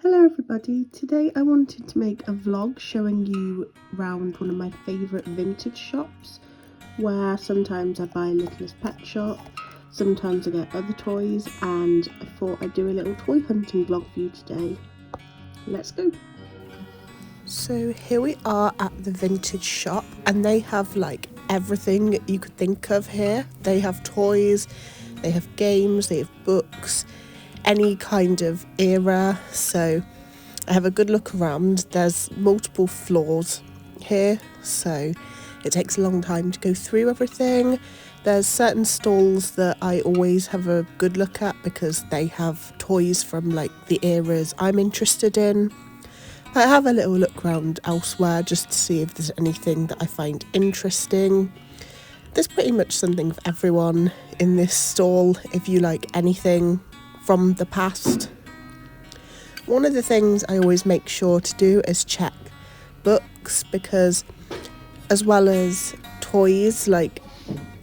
Hello everybody, today I wanted to make a vlog showing you around one of my favourite vintage shops where sometimes I buy Littlest Pet Shop, sometimes I get other toys, and I thought I'd do a little toy hunting vlog for you today. Let's go! So here we are at the vintage shop and they have like everything you could think of here. They have toys, they have games, they have books, any kind of era. So I have a good look around. There's multiple floors here, so it takes a long time to go through everything. There's certain stalls that I always have a good look at because they have toys from like the eras I'm interested in. I have a little look around elsewhere just to see if there's anything that I find interesting. There's pretty much something for everyone in this stall if you like anything from the past. One of the things I always make sure to do is check books, because as well as toys, like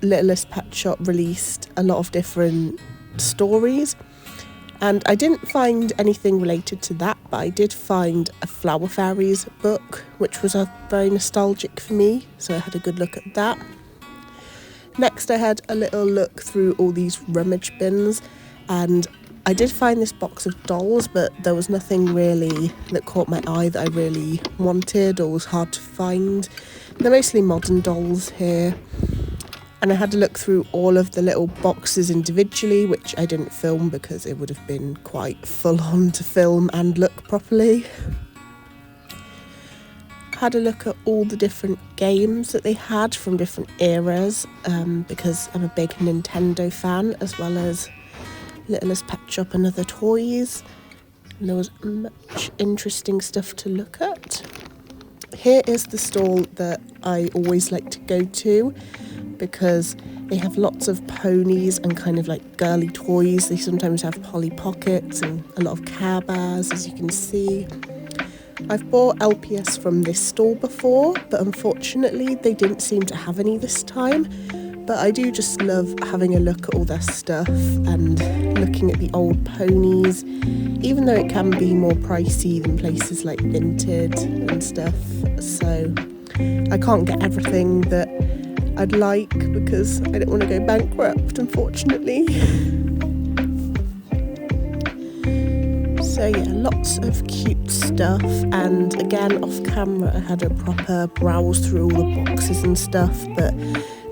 Littlest Pet Shop released a lot of different stories, and I didn't find anything related to that, but I did find a Flower Fairies book, which was very nostalgic for me, so I had a good look at that. Next I had a little look through all these rummage bins, and I did find this box of dolls, but there was nothing really that caught my eye that I really wanted or was hard to find. They're mostly modern dolls here. And I had to look through all of the little boxes individually, which I didn't film because it would have been quite full on to film and look properly. Had a look at all the different games that they had from different eras, because I'm a big Nintendo fan, as well as Littlest Pet Shop and other toys. And there was much interesting stuff to look at. Here is the stall that I always like to go to because they have lots of ponies and kind of like girly toys. They sometimes have Polly Pockets and a lot of Care Bears, as you can see. I've bought LPS from this stall before, but unfortunately they didn't seem to have any this time. But I do just love having a look at all their stuff and looking at the old ponies, even though it can be more pricey than places like Vinted and stuff. So I can't get everything that I'd like because I don't want to go bankrupt, unfortunately. So yeah, lots of cute stuff, and again off camera I had a proper browse through all the boxes and stuff, but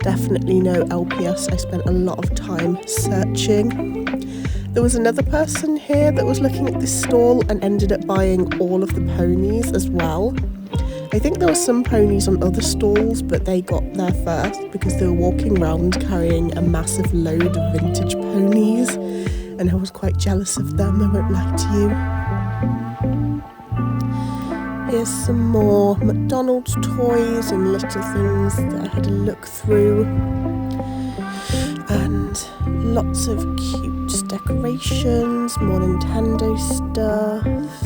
definitely no LPS. I spent a lot of time searching. There was another person here that was looking at this stall and ended up buying all of the ponies as well. I think there were some ponies on other stalls, but they got there first because they were walking around carrying a massive load of vintage ponies, and I was quite jealous of them, I won't lie to you. Here's some more McDonald's toys and little things that I had a look through, and lots of cute decorations, more Nintendo stuff.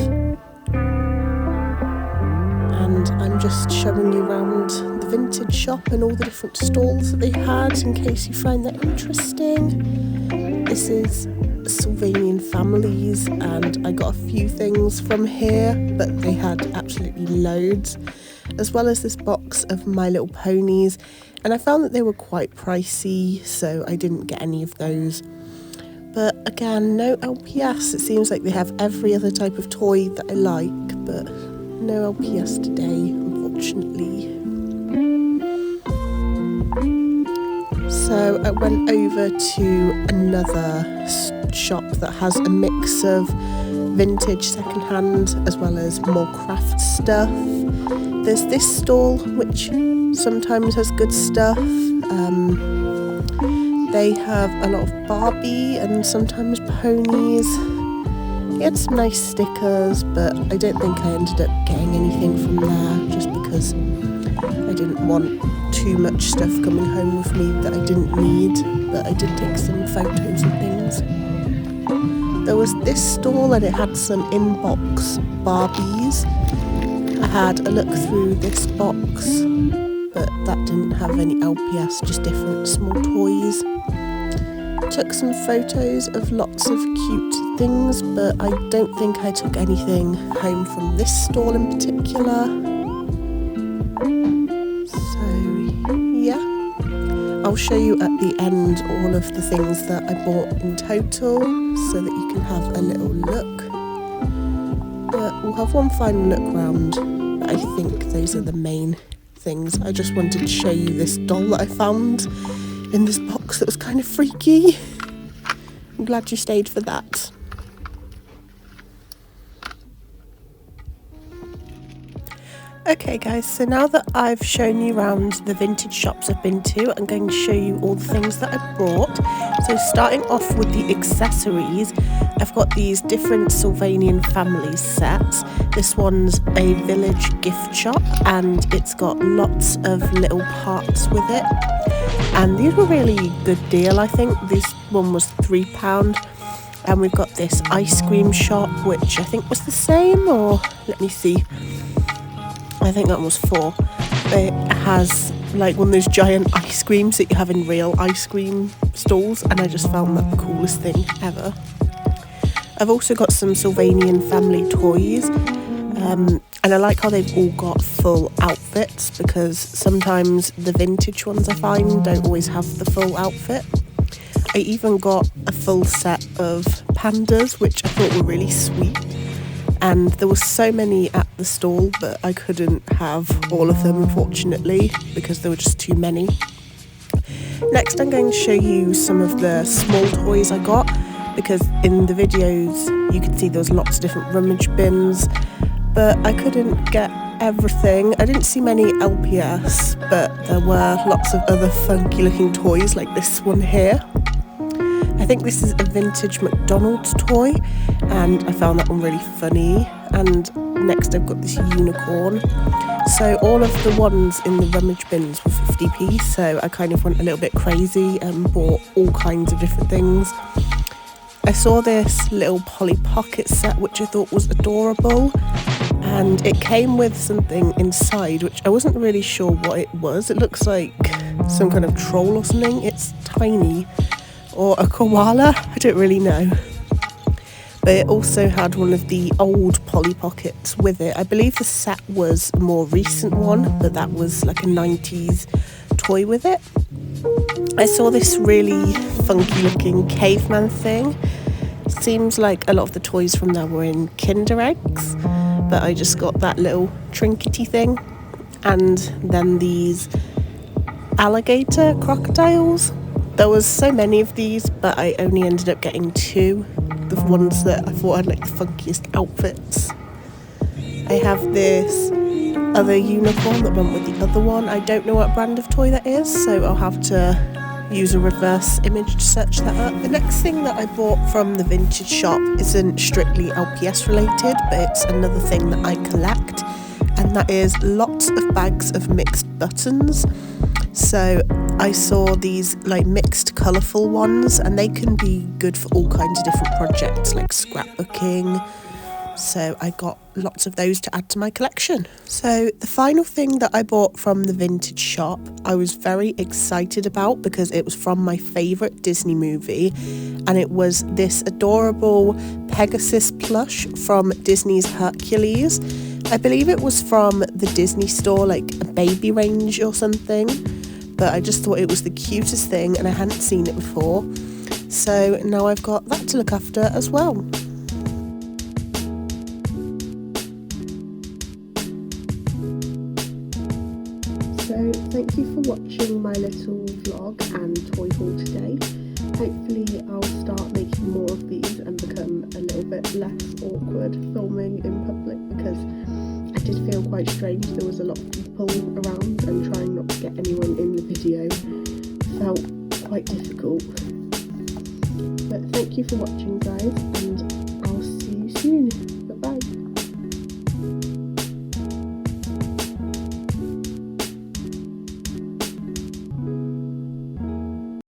And I'm just showing you around the vintage shop and all the different stalls that they had in case you find that interesting. This is Sylvanian families, and I got a few things from here, but they had absolutely loads, as well as this box of My Little Ponies, and I found that they were quite pricey, so I didn't get any of those. But again, no LPS. It seems like they have every other type of toy that I like, but no LPS today, unfortunately. So I went over to another shop that has a mix of vintage secondhand as well as more craft stuff. There's this stall which sometimes has good stuff. They have a lot of Barbie and sometimes ponies. He had some nice stickers, but I don't think I ended up getting anything from there just because I didn't want too much stuff coming home with me that I didn't need, but I did take some photos and things. There was this stall and it had some in-box Barbies. I had a look through this box, but that didn't have any LPS, just different small toys. Took some photos of lots of cute things, but I don't think I took anything home from this stall in particular. So yeah, I'll show you at the end all of the things that I bought in total so that you can have a little look. But we'll have one final look round. I think those are the main things. I just wanted to show you this doll that I found in this box that was kind of freaky. I'm glad you stayed for that. Okay guys, so now that I've shown you around the vintage shops I've been to, I'm going to show you all the things that I brought. So starting off with the accessories, I've got these different Sylvanian family sets. This one's a village gift shop and it's got lots of little parts with it. And these were really good deal, I think. This one was £3. And we've got this ice cream shop, which I think was the same, or let me see. I think that was £4. It has like one of those giant ice creams that you have in real ice cream stalls, and I just found that the coolest thing ever. I've also got some Sylvanian family toys, and I like how they've all got full outfits, because sometimes the vintage ones I find don't always have the full outfit. I even got a full set of pandas, which I thought were really sweet. And there were so many at the stall, but I couldn't have all of them, unfortunately, because there were just too many. Next, I'm going to show you some of the small toys I got, because in the videos you could see there was lots of different rummage bins, but I couldn't get everything. I didn't see many LPS, but there were lots of other funky looking toys like this one here. I think this is a vintage McDonald's toy, and I found that one really funny. And next I've got this unicorn. So all of the ones in the rummage bins were 50p, so I kind of went a little bit crazy and bought all kinds of different things. I saw this little Polly Pocket set, which I thought was adorable, and it came with something inside which I wasn't really sure what it was. It looks like some kind of troll or something. It's tiny. Or a koala, I don't really know. But it also had one of the old Polly Pockets with it. I believe the set was a more recent one, but that was like a 90s toy with it. I saw this really funky looking caveman thing. Seems like a lot of the toys from there were in Kinder eggs, but I just got that little trinkety thing. And then these alligator crocodiles. There was so many of these, but I only ended up getting 2, the ones that I thought had like the funkiest outfits. I have this other unicorn that went with the other one. I don't know what brand of toy that is, so I'll have to use a reverse image to search that up. The next thing that I bought from the vintage shop isn't strictly LPS related, but it's another thing that I collect, and that is lots of bags of mixed buttons. So I saw these like mixed colourful ones, and they can be good for all kinds of different projects like scrapbooking. So I got lots of those to add to my collection. So the final thing that I bought from the vintage shop I was very excited about, because it was from my favourite Disney movie, and it was this adorable Pegasus plush from Disney's Hercules. I believe it was from the Disney store, like a baby range or something, but I just thought it was the cutest thing and I hadn't seen it before. So now I've got that to look after as well. So thank you for watching my little vlog and toy haul today. Hopefully I'll start making more of these and become a little bit less awkward filming in public, because I did feel quite strange. There was a lot of people around, and trying not to get anyone in the video felt quite difficult. But thank you for watching, guys, and